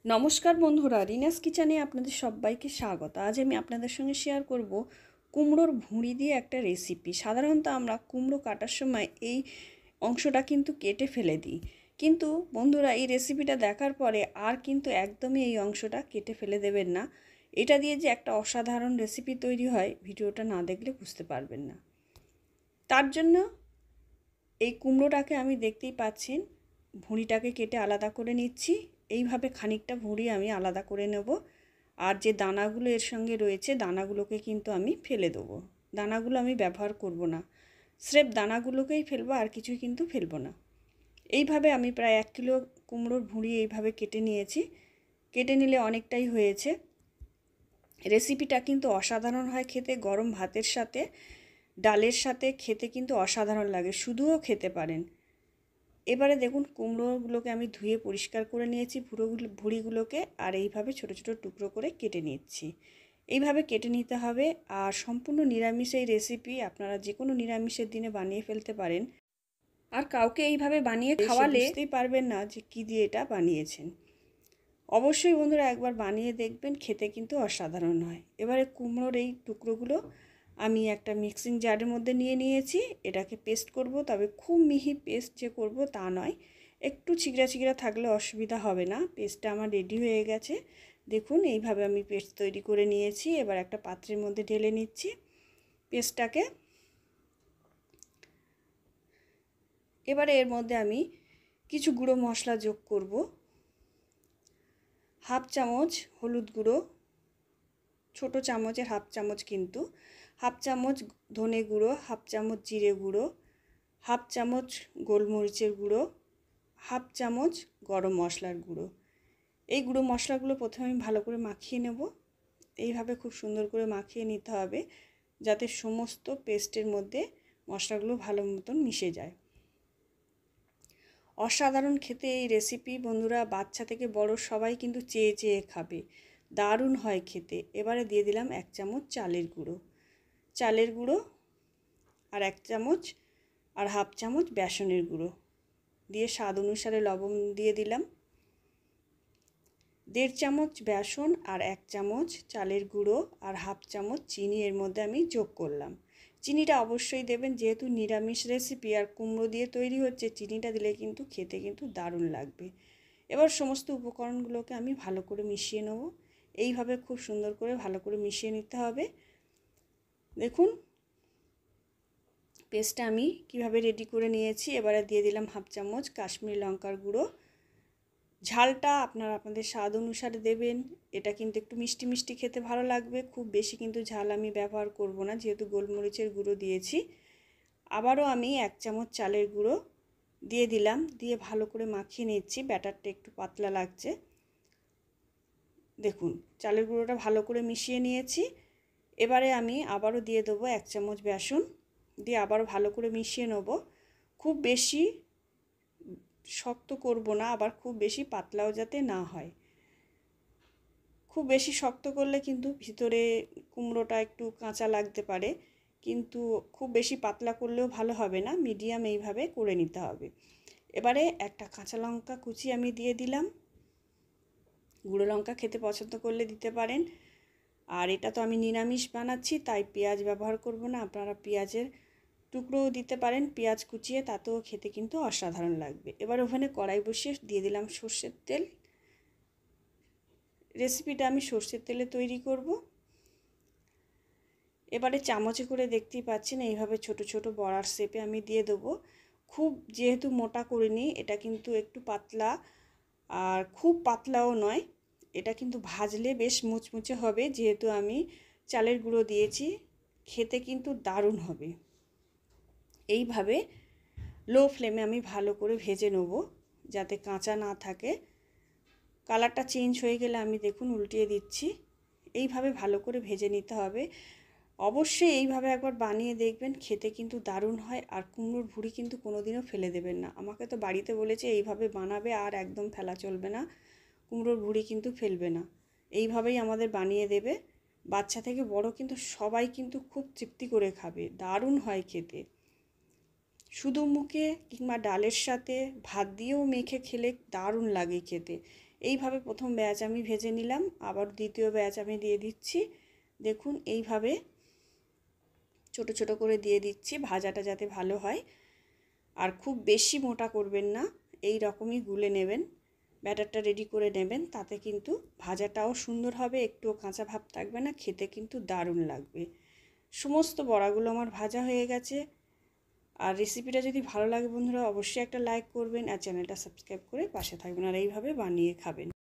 নমস্কার বন্ধুরা, রিনাস কিচেনে আপনাদের সবাইকে স্বাগত। আজ আমি আপনাদের সঙ্গে শেয়ার করব কুমড়োর ভুঁড়ি দিয়ে একটা রেসিপি। সাধারণত আমরা কুমড়ো কাটার সময় এই অংশটা কিন্তু কেটে ফেলে দিই, কিন্তু বন্ধুরা এই রেসিপিটা দেখার পরে আর কিন্তু একদমই এই অংশটা কেটে ফেলে দেবেন না। এটা দিয়ে যে একটা অসাধারণ রেসিপি তৈরি হয়, ভিডিওটা না দেখলে বুঝতে পারবেন না। তার জন্য এই কুমড়োটাকে আমি দেখতেই পাচ্ছেন ভুঁড়িটাকে কেটে আলাদা করে নিচ্ছি। এইভাবে খানিকটা ভুঁড়ি আমি আলাদা করে নেব, আর যে দানাগুলো এর সঙ্গে রয়েছে দানাগুলোকে কিন্তু আমি ফেলে দেবো। দানাগুলো আমি ব্যবহার করব না, স্রেফ দানাগুলোকেই ফেলবো, আর কিছুই কিন্তু ফেলবো না। এইভাবে আমি প্রায় 1 কিলো কুমড়োর ভুঁড়ি এইভাবে কেটে নিয়েছি। কেটে নিলে অনেকটাই হয়েছে। রেসিপিটা কিন্তু অসাধারণ হয় খেতে, গরম ভাতের সাথে ডালের সাথে খেতে কিন্তু অসাধারণ লাগে, শুধুও খেতে পারেন। এবারে দেখুন কুমড়োগুলোকে আমি ধুয়ে পরিষ্কার করে নিয়েছি, ভুঁড়িগুলোকে, আর এইভাবে ছোট ছোট টুকরো করে কেটে নিচ্ছি। এইভাবে কেটে নিতে হবে। আর সম্পূর্ণ নিরামিষ এই রেসিপি, আপনারা যে কোনো নিরামিষের দিনে বানিয়ে ফেলতে পারেন। আর কাউকে এইভাবে বানিয়ে খাওয়ালে বুঝতেই পারবেন না যে কী দিয়ে এটা বানিয়েছেন। অবশ্যই বন্ধুরা একবার বানিয়ে দেখবেন, খেতে কিন্তু অসাধারণ হয়। এবারে কুমড়োর এই টুকরোগুলো আমি একটা মিক্সিং জারের মধ্যে নিয়ে নিয়েছি। এটাকে পেস্ট করব, তবে খুব মিহি পেস্ট যে করব তা নয়, একটু ছিগড়া ছিগড়া থাকলে অসুবিধা হবে না। পেস্টটা আমার রেডি হয়ে গেছে। দেখুন এইভাবে আমি পেস্ট তৈরি করে নিয়েছি। এবার একটা পাত্রের মধ্যে ঢেলে নিচ্ছি পেস্টটাকে। এবারে এর মধ্যে আমি কিছু গুঁড়ো মশলা যোগ করব। হাফ চামচ হলুদ গুঁড়ো, ছোট চামচের হাফ চামচ, কিন্তু হাফ চামচ ধনে গুঁড়ো, হাফ চামচ জিরে গুঁড়ো, হাফ চামচ গোলমরিচের গুঁড়ো, হাফ চামচ গরম মশলার গুঁড়ো। এই গুঁড়ো মশলাগুলো প্রথমে আমি ভালো করে মাখিয়ে নেব। এইভাবে খুব সুন্দর করে মাখিয়ে নিতে হবে, যাতে সমস্ত পেস্টের মধ্যে মশলাগুলো ভালো মতন মিশে যায়। অসাধারণ খেতে এই রেসিপি বন্ধুরা, বাচ্চা থেকে বড় সবাই কিন্তু চেয়ে চেয়ে খাবে, দারুণ হয় খেতে। এবারে দিয়ে দিলাম 1 চামচ চালের গুঁড়ো, আর 1 চামচ আর হাফ চামচ বেসনের গুঁড়ো দিয়ে স্বাদ অনুসারে লবণ দিয়ে দিলাম। 1.5 চামচ বেসন আর 1 চামচ চালের গুঁড়ো আর হাফ চামচ চিনি এর মধ্যে আমি যোগ করলাম। চিনিটা অবশ্যই দেবেন, যেহেতু নিরামিষ রেসিপি আর কুমড়ো দিয়ে তৈরি হচ্ছে, চিনিটা দিলে কিন্তু খেতে কিন্তু দারুণ লাগবে। এবার সমস্ত উপকরণগুলোকে আমি ভালো করে মিশিয়ে নেব। এইভাবে খুব সুন্দর করে ভালো করে মিশিয়ে নিতে হবে। দেখুন পেস্টটা আমি কিভাবে রেডি করে নিয়েছি। এবারে দিয়ে দিলাম হাফ চামচ কাশ্মীরি লঙ্কার গুঁড়ো। ঝালটা আপনারা আপনাদের স্বাদ অনুসারে দেবেন। এটা কিন্তু একটু মিষ্টি মিষ্টি খেতে ভালো লাগবে, খুব বেশি কিন্তু ঝাল আমি ব্যবহার করব না, যেহেতু গোলমরিচের গুঁড়ো দিয়েছি। আবারও আমি 1 চামচ চালের গুঁড়ো দিয়ে দিলাম, দিয়ে ভালো করে মাখিয়ে নিচ্ছি। ব্যাটারটা একটু পাতলা লাগছে। দেখুন চালের গুঁড়োটা ভালো করে মিশিয়ে নিয়েছি। এবারে আমি আবারও দিয়ে দেবো 1 চামচ বেসন, দিয়ে আবারও ভালো করে মিশিয়ে নেব। খুব বেশি শক্ত করব না, আবার খুব বেশি পাতলাও যাতে না হয়। খুব বেশি শক্ত করলে কিন্তু ভিতরে কুমড়োটা একটু কাঁচা লাগতে পারে, কিন্তু খুব বেশি পাতলা করলেও ভালো হবে না, মিডিয়াম এইভাবে করে নিতে হবে। এবারে একটা কাঁচা লঙ্কা কুচি আমি দিয়ে দিলাম। গুঁড়ো লঙ্কা খেতে পছন্দ করলে দিতে পারেন। আর এটা তো আমি নিরামিষ বানাচ্ছি, তাই পেঁয়াজ ব্যবহার করব না। আপনারা পেঁয়াজের টুকরোও দিতে পারেন, পেঁয়াজ কুচিয়ে, তাতেও খেতে কিন্তু অসাধারণ লাগবে। এবার ওখানে কড়াই বসিয়ে দিয়ে দিলাম সর্ষের তেল। রেসিপিটা আমি সর্ষের তেলে তৈরি করব। এবারে চামচে করে দেখতেই পাচ্ছেন এইভাবে ছোট ছোট বড়ার শেপে আমি দিয়ে দেবো। খুব যেহেতু মোটা করিনি, এটা কিন্তু একটু পাতলা, আর খুব পাতলাও নয়। এটা কিন্তু ভাজলে বেশ মুচমুচে হবে, যেহেতু আমি চালের গুঁড়ো দিয়েছি, খেতে কিন্তু দারুণ হবে। এইভাবে লো ফ্লেমে আমি ভালো করে ভেজে নেব, যাতে কাঁচা না থাকে। কালারটা চেঞ্জ হয়ে গেলে আমি দেখুন উল্টিয়ে দিচ্ছি। এইভাবে ভালো করে ভেজে নিতে হবে। অবশ্যই এইভাবে একবার বানিয়ে দেখবেন, খেতে কিন্তু দারুণ হয়। আর কুমড়োর ভুঁড়ি কিন্তু কোনোদিনও ফেলে দেবেন না। আমাকে তো বাড়িতে বলেছে এইভাবে বানাবে, আর একদম ফেলা চলবে না, কুমড়োর ভুঁড়ি কিন্তু ফেলবে না। এইভাবেই আমাদের বানিয়ে দেবে। বাচ্চা থেকে বড় কিন্তু সবাই কিন্তু খুব তৃপ্তি করে খাবে, দারুণ হয় খেতে। শুধু মুখে কিংবা ডালের সাথে ভাত দিয়েও মেখে খেলে দারুণ লাগে খেতে। এইভাবে প্রথম ব্যাচ আমি ভেজে নিলাম, আবার দ্বিতীয় ব্যাচ আমি দিয়ে দিচ্ছি। দেখুন এইভাবে ছোট ছোট করে দিয়ে দিচ্ছি, ভাজাটা যাতে ভালো হয়। আর খুব বেশি মোটা করবেন না, এই রকমই গুলে নেবেন, ব্যাটারটা রেডি করে নেবেন। তাতে কিন্তু ভাজাটাও সুন্দর হবে, একটুও কাঁচা ভাব থাকবে না, খেতে কিন্তু দারুণ লাগবে। সমস্ত বড়াগুলো আমার ভাজা হয়ে গেছে। আর রেসিপিটা যদি ভালো লাগে বন্ধুরা, অবশ্যই একটা লাইক করবেন আর চ্যানেলটা সাবস্ক্রাইব করে পাশে থাকবেন, আর এইভাবে বানিয়ে খাবেন।